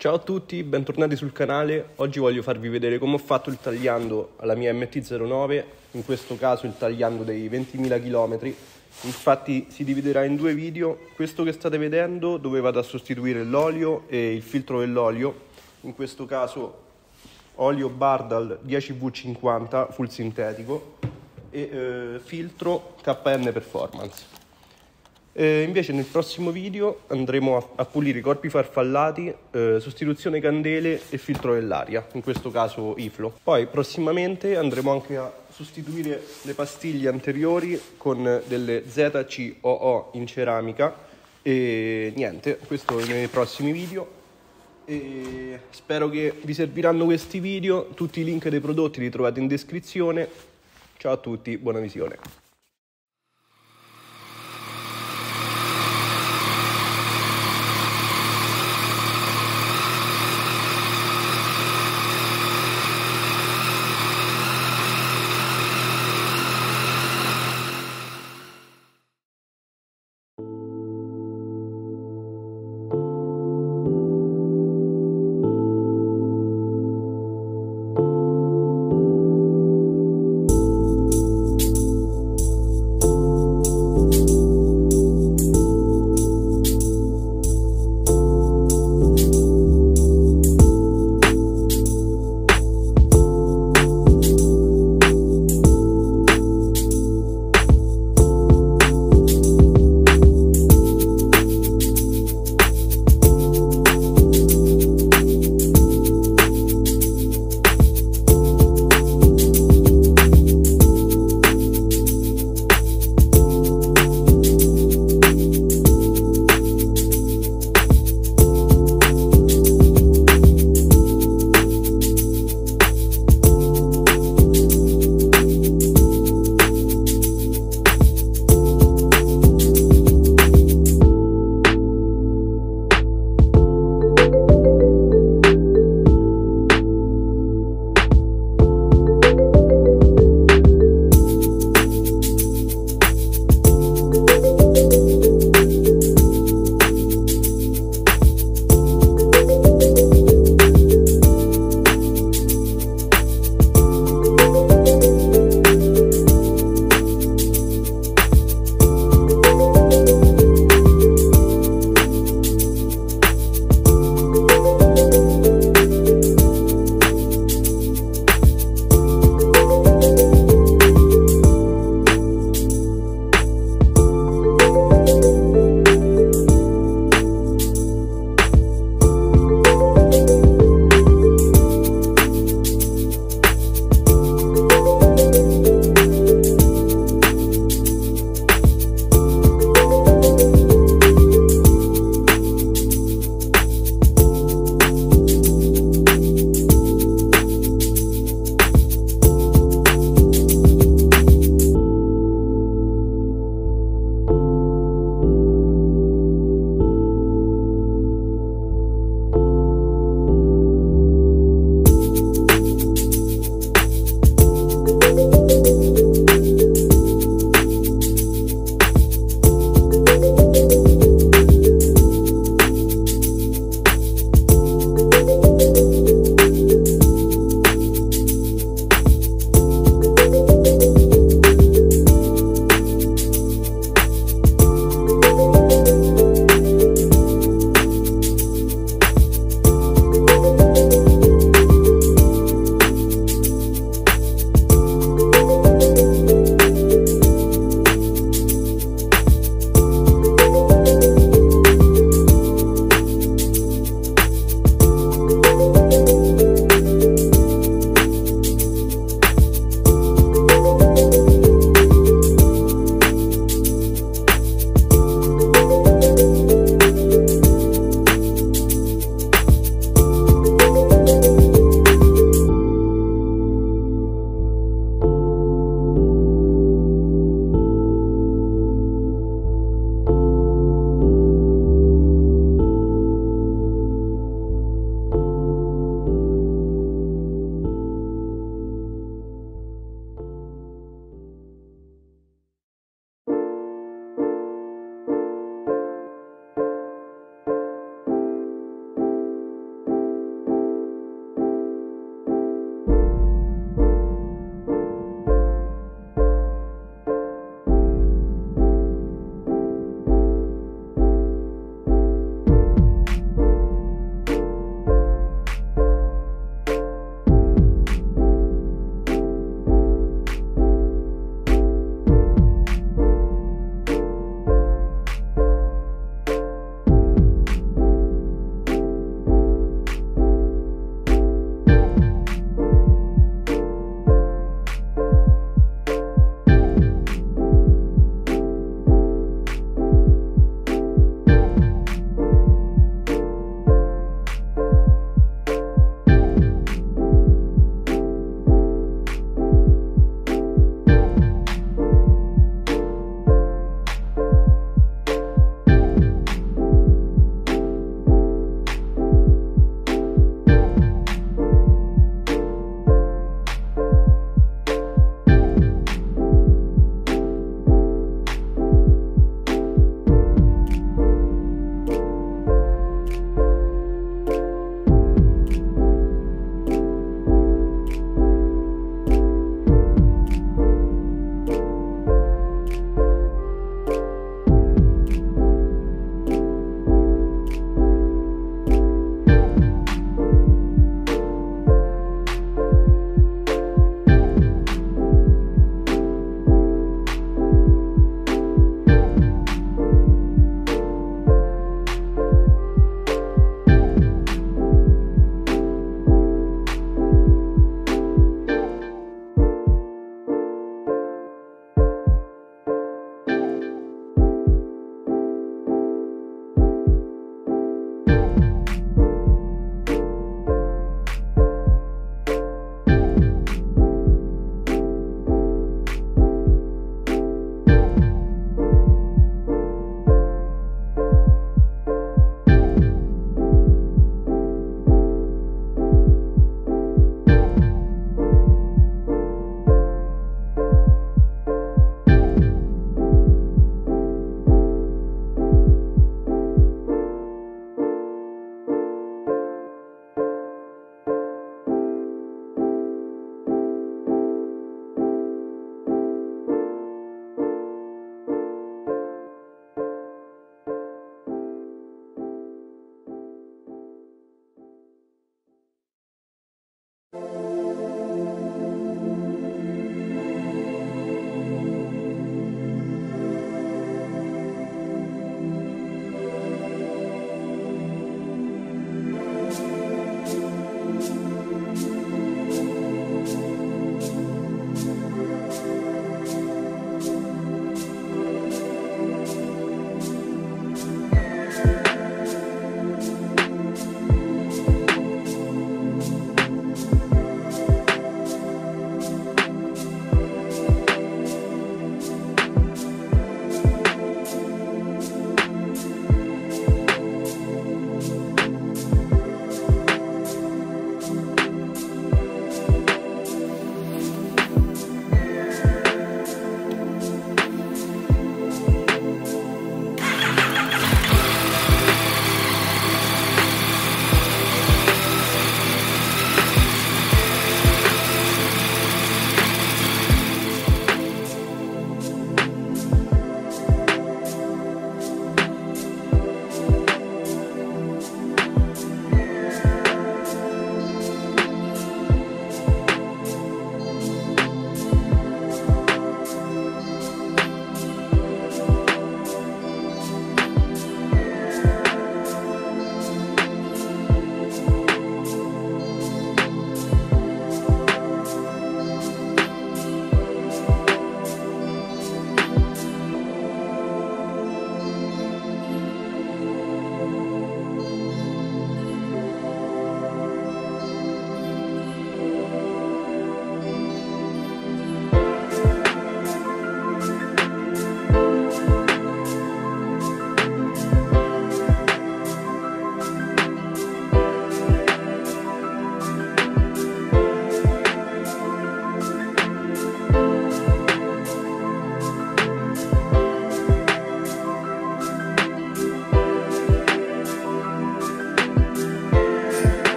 Ciao a tutti, bentornati sul canale. Oggi voglio farvi vedere come ho fatto il tagliando alla mia MT-09, in questo caso il tagliando dei 20.000 km. Infatti si dividerà in due video. Questo che state vedendo dove vado a sostituire l'olio e il filtro dell'olio, in questo caso olio Bardal 10V50 full sintetico e filtro KN Performance. Invece nel prossimo video andremo a pulire i corpi farfallati, sostituzione candele e filtro dell'aria, in questo caso iflo. Poi prossimamente andremo anche a sostituire le pastiglie anteriori con delle ZCOO in ceramica e niente, questo nei prossimi video. E spero che vi serviranno questi video. Tutti i link dei prodotti li trovate in descrizione. Ciao a tutti, buona visione.